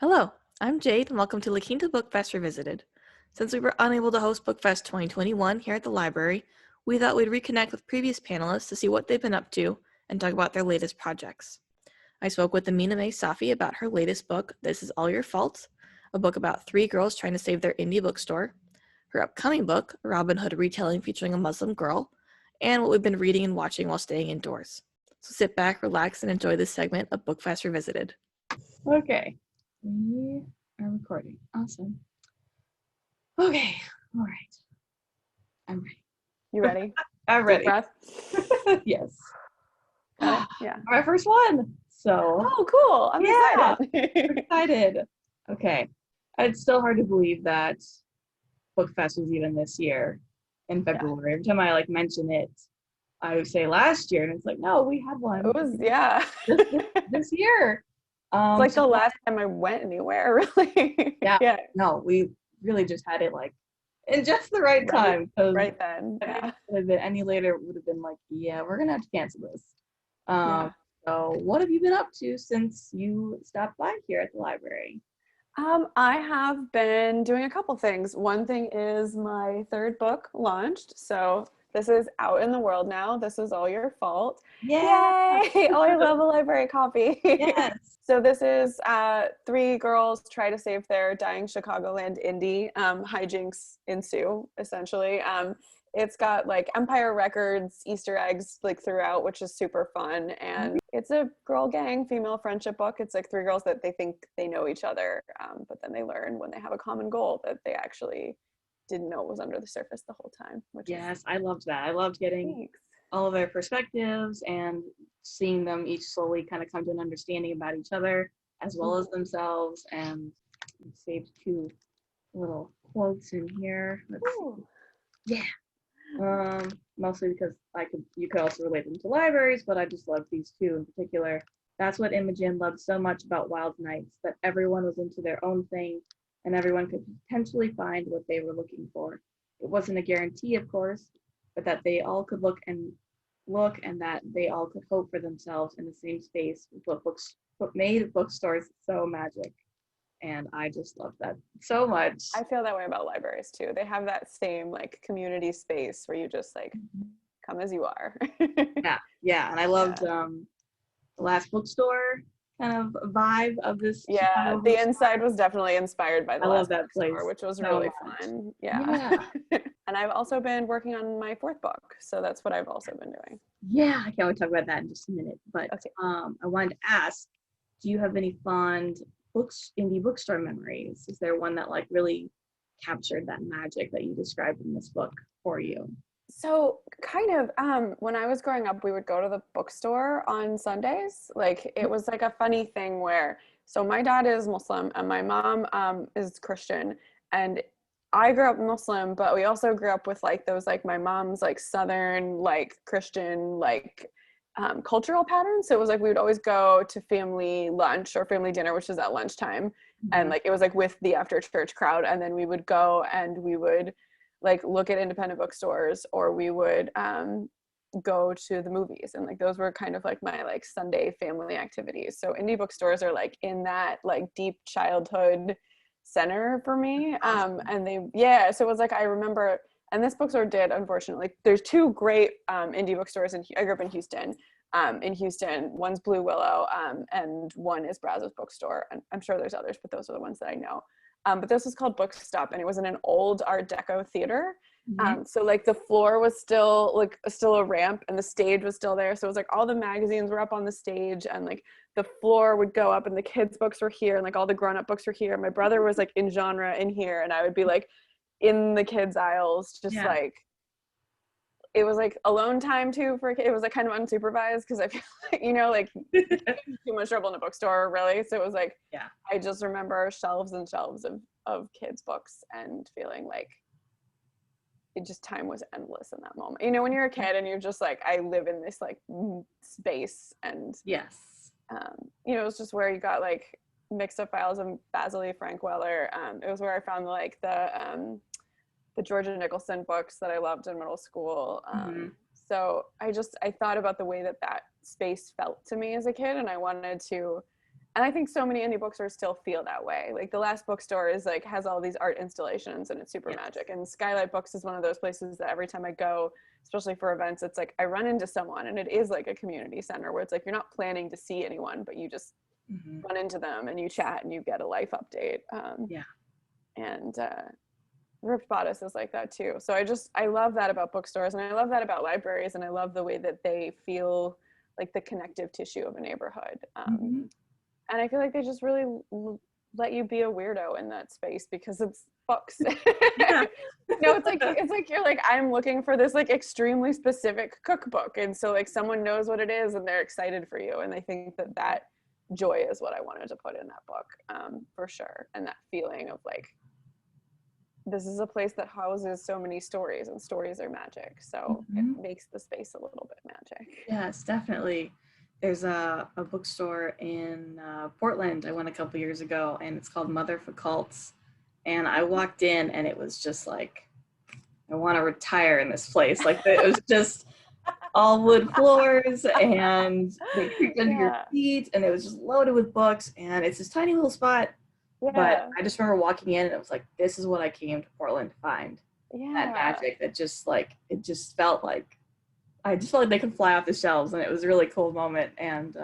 Hello, I'm Jade, and welcome to La Quinta Book Fest Revisited. Since we were unable to host Book Fest 2021 here at the library, we thought we'd reconnect with previous panelists to see what they've been up to and talk about their latest projects. I spoke with Aminah Mae Safi about her latest book, This Is All Your Fault, a book about three girls trying to save their indie bookstore, her upcoming book, a Robin Hood retelling featuring a Muslim girl, and what we've been reading and watching while staying indoors. So sit back, relax, and enjoy this segment of Book Fest Revisited. Okay, we are recording. Awesome. Okay, all right. I'm ready. You ready? I'm Deep ready. breath. Yes. Got it? Yeah. My first one. So Oh, cool. I'm Yeah. excited. excited. Okay. It's still hard to believe that Book Fest was even this year in February. Every time I mention it, I would say last year, and it's like, no, we had one It was, yeah. this year. It's like the last time I went anywhere, really. Yeah. No, we really just had it in just the right time. Right then. Yeah. If it any later, it would have been like, yeah, we're gonna have to cancel this. Yeah. So what have you been up to since you stopped by here at the library? I have been doing a couple things. One thing is my third book launched. So this is out in the world now. This Is All Your Fault. Yeah. Yay! Oh, I love a library copy. Yes. So this is three girls try to save their dying Chicagoland indie. Hijinks ensue, essentially. It's got Empire Records Easter eggs throughout, which is super fun. And it's a girl gang female friendship book. It's three girls that they think they know each other, but then they learn when they have a common goal that they actually didn't know it was under the surface the whole time. Yes, I loved that. I loved getting Thanks. all of their perspectives and seeing them each slowly kind of come to an understanding about each other as well as themselves. And I saved two little quotes in here. Yeah. Mostly because you could also relate them to libraries, but I just love these two in particular. That's what Imogen loved so much about Wild Nights, that everyone was into their own thing and everyone could potentially find what they were looking for. It wasn't a guarantee, of course, but that they all could look and that they all could hope for themselves in the same space with what made bookstores so magic. And I just love that so much. I feel that way about libraries too. They have that same community space where you just come as you are. Yeah. And I loved the last bookstore kind of vibe of this. Yeah, the inside was definitely inspired by the last that place, which was so really much. fun. Yeah. And I've also been working on my fourth book, so that's what I've also been doing. Yeah, I can't wait to talk about that in just a minute. But Okay. I wanted to ask, do you have any fond indie bookstore memories? Is there one that really captured that magic that you described in this book for you? So kind of when I was growing up, we would go to the bookstore on Sundays. It was a funny thing where, so my dad is Muslim and my mom is Christian, and I grew up Muslim, but we also grew up with those my mom's Southern Christian cultural patterns. So it was we would always go to family lunch or family dinner, which is at lunchtime, and it was with the after church crowd, and then we would go and we would look at independent bookstores, or we would go to the movies, and those were kind of my Sunday family activities. So indie bookstores are in that deep childhood center for me. And so it was I remember, and this bookstore did, unfortunately, there's two great indie bookstores I grew up in Houston. One's Blue Willow, and one is Brazos Bookstore, and I'm sure there's others, but those are the ones that I know. But this was called Bookstop, and it was in an old Art Deco theater. So the floor was still a ramp, and the stage was still there. So it was all the magazines were up on the stage, and the floor would go up, and the kids' books were here, and all the grown-up books were here. My brother was in genre in here, and I would be in the kids' aisles, just it was alone time too for a kid. It was kind of unsupervised because I feel too much trouble in a bookstore, really. So it was I just remember shelves and shelves of kids' books and feeling it just, time was endless in that moment. When you're a kid and you're just I live in this space, and yes, it was just where you got mixed up files of Basil E. Frank Weller. It was where I found the Georgia Nicholson books that I loved in middle school. So I thought about the way that space felt to me as a kid, and I wanted to And I think so many indie bookstores still feel that way. Like the last bookstore is like has all these art installations and it's super magic. And Skylight Books is one of those places that every time I go, especially for events, it's like I run into someone and it is like a community center where it's like you're not planning to see anyone, but you just run into them and you chat and you get a life update. And Ripped Bodice is like that too. So I love that about bookstores, and I love that about libraries, and I love the way that they feel like the connective tissue of a neighborhood. And I feel like they just really let you be a weirdo in that space because it's books. Yeah. It's like you're like, I'm looking for this like extremely specific cookbook, and so like someone knows what it is and they're excited for you, and I think that joy is what I wanted to put in that book, for sure. And that feeling of like, this is a place that houses so many stories, and stories are magic, so it makes the space a little bit magic. Yes, definitely. There's a bookstore in Portland I went a couple years ago, and it's called Mother for Cults. And I walked in, and it was just like, I want to retire in this place. Like, it was just all wood floors, and they creaked under your feet, and it was just loaded with books, and it's this tiny little spot. But I just remember walking in, and it was like, this is what I came to Portland to find. That magic that just like, it just felt like, I just felt like they could fly off the shelves, and it was a really cool moment. And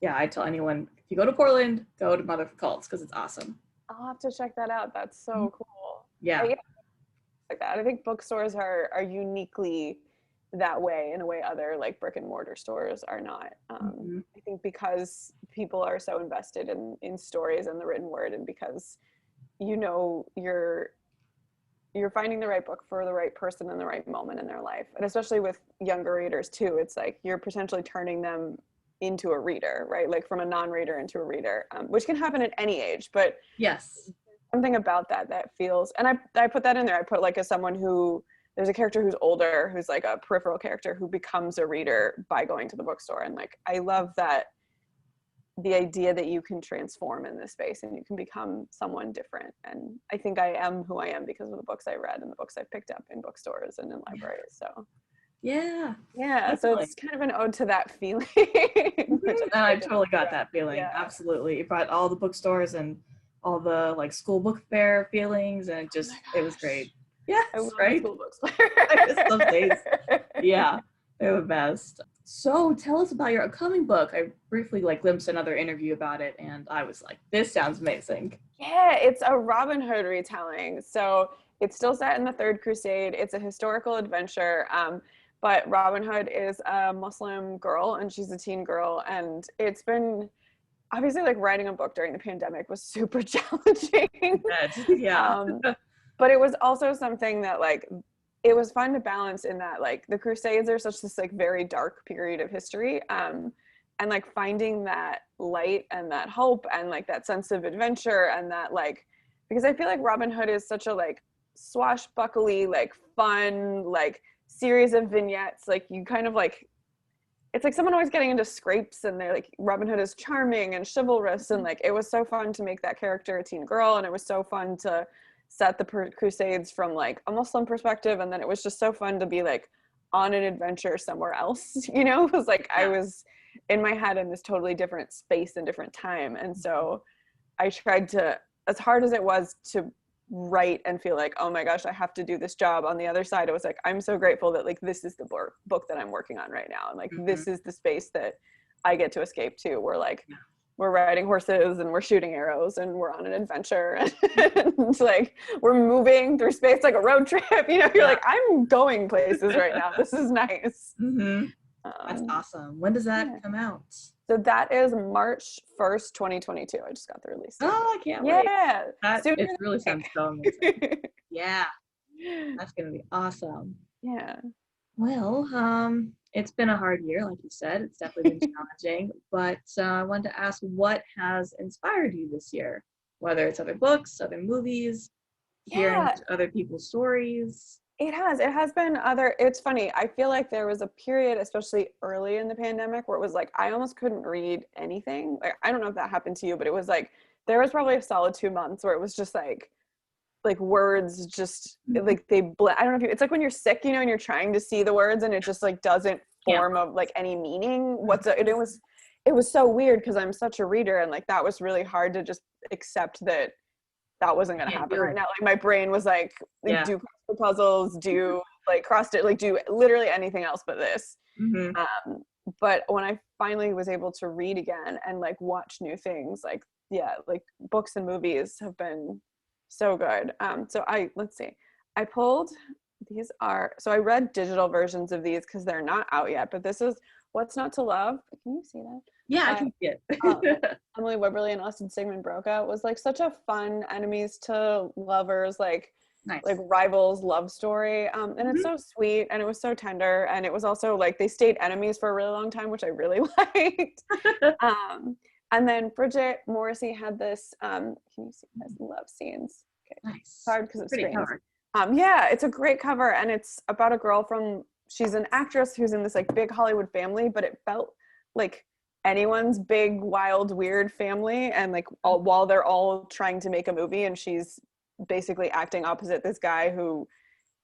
I tell anyone, if you go to Portland, go to Mother for Cults because it's awesome. I'll have to check that out. That's so cool. Yeah. Like that. I think bookstores are uniquely that way in a way other like brick and mortar stores are not. I think because people are so invested in stories and the written word, and because you're finding the right book for the right person in the right moment in their life. And especially with younger readers too, it's like you're potentially turning them into a reader, right? Like from a non-reader into a reader, which can happen at any age, but yes, something about that feels, and I put that in there. I put like as someone who, there's a character who's older, who's like a peripheral character who becomes a reader by going to the bookstore. And like, I love that, the idea that you can transform in this space and you can become someone different. And I think I am who I am because of the books I read and the books I picked up in bookstores and in libraries. So yeah, so it's kind of an ode to that feeling. I totally got that feeling. Absolutely. It brought all the bookstores and all the like school book fair feelings, and it was great. Yes, right. School books. I miss those days. Yeah, they're the best. So tell us about your upcoming book. I briefly like glimpsed another interview about it, and I was like, this sounds amazing. Yeah, it's a Robin Hood retelling. So it's still set in the Third Crusade. It's a historical adventure. But Robin Hood is a Muslim girl, and she's a teen girl. And it's been, obviously, like writing a book during the pandemic was super challenging. Yeah. But it was also something that like, it was fun to balance in that like the Crusades are such this like very dark period of history, and like finding that light and that hope and like that sense of adventure, and that like, because I feel like Robin Hood is such a like swashbuckly, like fun, like series of vignettes. Like you kind of like, it's like someone always getting into scrapes, and they're like, Robin Hood is charming and chivalrous, and like it was so fun to make that character a teen girl, and it was so fun to set the Crusades from like a Muslim perspective, and then it was just so fun to be like on an adventure somewhere else, you know. It was like I was in my head in this totally different space and different time, and so I tried to, as hard as it was to write and feel like, oh my gosh, I have to do this job, on the other side it was like, I'm so grateful that like this is the book that I'm working on right now, and like this is the space that I get to escape to, where like we're riding horses and we're shooting arrows and we're on an adventure, and it's like we're moving through space like a road trip, you know. You're like, I'm going places right now. This is nice. That's awesome. When does that come out? So that is March 1st, 2022. I just got the release. Oh, I can't wait. Yeah. It really sounds so amazing. Yeah. That's going to be awesome. Yeah. Well, it's been a hard year, like you said. It's definitely been challenging, but I wanted to ask, what has inspired you this year? Whether it's other books, other movies, hearing other people's stories. It has been it's funny. I feel like there was a period, especially early in the pandemic, where it was like, I almost couldn't read anything. Like, I don't know if that happened to you, but it was like, there was probably a solid 2 months where it was just like words just like I don't know if it's like when you're sick, you know, and you're trying to see the words and it just like doesn't form of like any meaning. it was so weird because I'm such a reader, and like that was really hard to just accept that wasn't going to happen right now. Like my brain was like, Yeah. do crossword puzzles, do like cross it, like do literally anything else but this. But when I finally was able to read again and like watch new things, like like books and movies have been so good. So let's see, I pulled, so I read digital versions of these because they're not out yet, but this is What's Not to Love. Can you see that? Yeah, I can see it. Emily Webberley and Austin Sigmund Broca was like such a fun enemies to lovers, like Nice. like rivals love story. And it's so sweet, and it was so tender, and it was also like they stayed enemies for a really long time, which I really liked. And then Bridget Morrissey had this, can you see this? Love scenes. Okay. Nice. It's hard because it's pretty screens. cover. Yeah, it's a great cover, and it's about a girl she's an actress who's in this like big Hollywood family, but it felt like anyone's big, wild, weird family, and like while they're all trying to make a movie, and she's basically acting opposite this guy who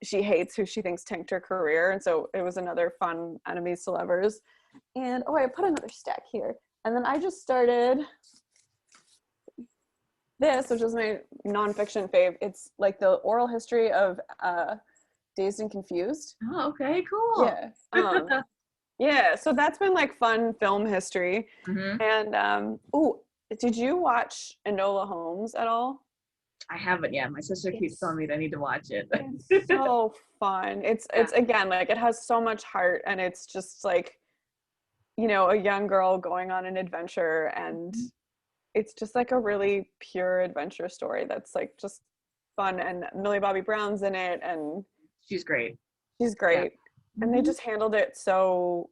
she hates, who she thinks tanked her career. And so it was another fun enemies to lovers. And I put another stack here, and then I just started this, which is my nonfiction fave. It's like the oral history of Dazed and Confused. Oh, okay, cool. Yeah. Yeah, so that's been like fun film history. And did you watch Enola Holmes at all? I haven't yet. My sister keeps telling me that I need to watch it. It's so fun. It's again, like it has so much heart, and it's just like, a young girl going on an adventure, and it's just like a really pure adventure story that's like just fun, and Millie Bobby Brown's in it, and she's great. Yeah. And they just handled it so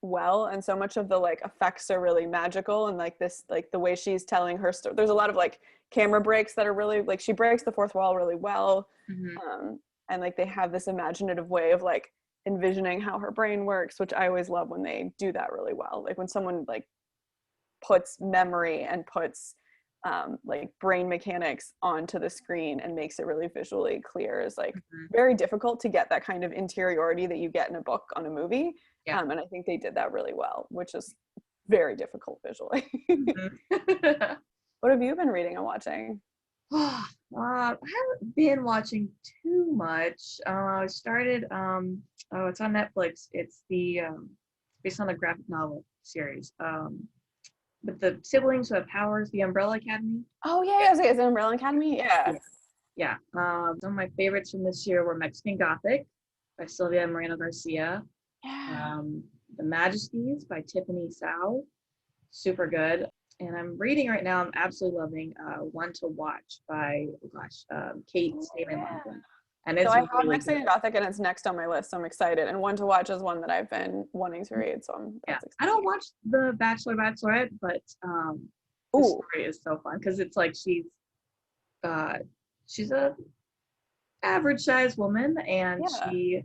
well, and so much of the like effects are really magical, and like this, like the way she's telling her story, there's a lot of like camera breaks that are really like, she breaks the fourth wall really well. And like they have this imaginative way of like envisioning how her brain works, which I always love when they do that really well. Like when someone like puts memory and puts like brain mechanics onto the screen and makes it really visually clear is like very difficult to get that kind of interiority that you get in a book on a movie. And I think they did that really well, which is very difficult visually. What have you been reading and watching? I haven't been watching too much. I started, it's on Netflix. It's the based on the graphic novel series. With the siblings who have powers, the Umbrella Academy. Oh yeah, is it Umbrella Academy? Yeah. Some of my favorites from this year were Mexican Gothic by Sylvia Moreno Garcia. The Majesties by Tiffany Sao. Super good. And I'm reading right now, I'm absolutely loving One to Watch by, Kate Stayman. And it's so I have really Mexican good. Gothic, and it's next on my list, so I'm excited. And One to Watch is one that I've been wanting to read, so I don't watch The Bachelor Bachelorette, but the story is so fun because it's like she's a average sized woman, and she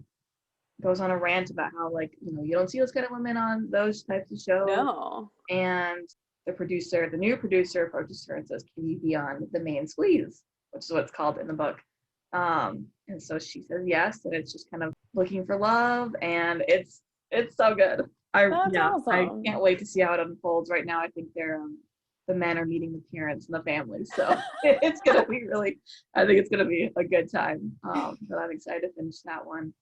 goes on a rant about how you don't see those kind of women on those types of shows. No. And the new producer approaches her and says, "Can you be on The Main Squeeze?" which is what it's called in the book. And so she says yes, and it's just kind of looking for love, and it's so good. Awesome. I can't wait to see how it unfolds. Right now, I think the men are meeting the parents and the families, so it's gonna be I think it's gonna be a good time. But I'm excited to finish that one,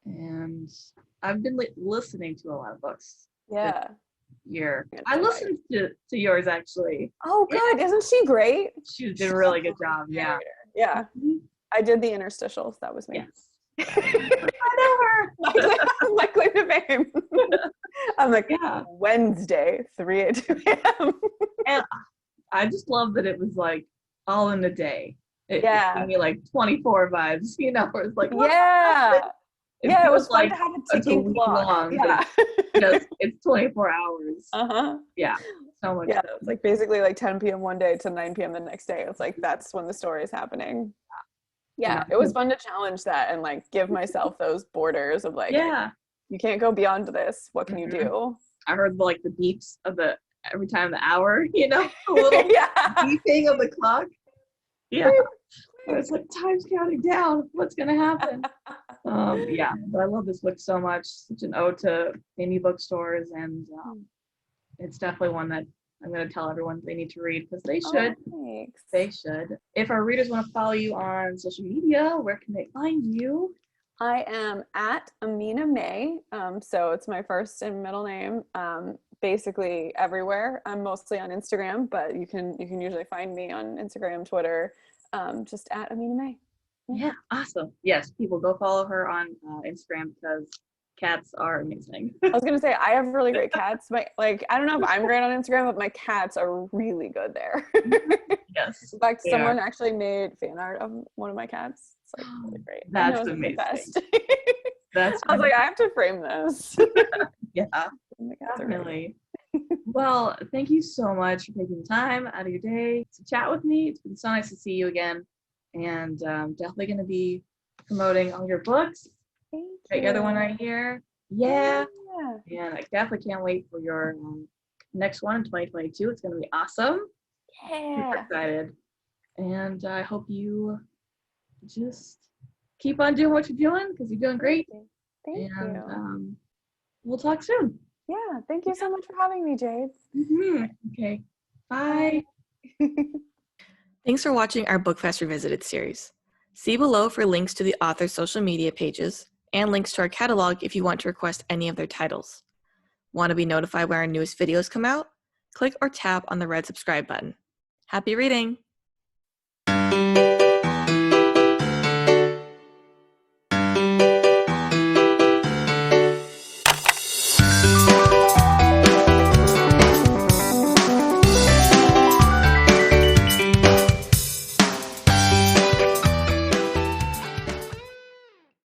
and I've been listening to a lot of books. Yeah. Year. I listened to yours actually. Oh, good. Isn't she great? She did a really good job. Yeah. Yeah. I did the interstitials. That was me. Yes. I know her. My claim to fame. I'm like, Wednesday, 3 at 2 a.m. And I just love that it was like all in a day. It gave me like 24 vibes, where it's like, it was fun to have a ticking clock. Long, it's 24 hours. Yeah. So much. Yeah, it's like basically like 10 p.m. one day to 9 p.m. the next day. It's like that's when the story is happening. Yeah, it was fun to challenge that and like give myself those borders of like, you can't go beyond this. What can you do? I heard the beeps of every time the hour, a little beeping of the clock. Yeah. It's like time's counting down. What's gonna happen? But I love this book so much. Such an ode to indie bookstores, and it's definitely one that I'm going to tell everyone they need to read because they should. Oh, thanks. They should. If our readers want to follow you on social media, where can they find you? I am at Aminah Mae. So it's my first and middle name. Basically everywhere. I'm mostly on Instagram, but you can usually find me on Instagram, Twitter, just at Aminah Mae. Yeah, awesome. Yes, people go follow her on Instagram because cats are amazing. I was gonna say I have really great cats. I don't know if I'm great on Instagram, but my cats are really good there. Yes. In fact, they someone are. actually made fan art of one of my cats. It's like really great. That's I know, it's amazing. the best. That's I was like, I have to frame this. yeah, My cats are great. definitely. Well, thank you so much for taking the time out of your day to chat with me. It's been so nice to see you again, and definitely going to be promoting all your books. Thank Got your other one right here. Yeah. Yeah. And I definitely can't wait for your next one in 2022. It's going to be awesome. Super Yeah. excited. And I hope you just keep on doing what you're doing because you're doing great. Thank you. We'll talk soon. Yeah. Thank you so much for having me, Jade. Okay. Bye. Thanks for watching our BookFest Revisited series. See below for links to the author's social media pages and links to our catalog if you want to request any of their titles. Want to be notified when our newest videos come out? Click or tap on the red subscribe button. Happy reading!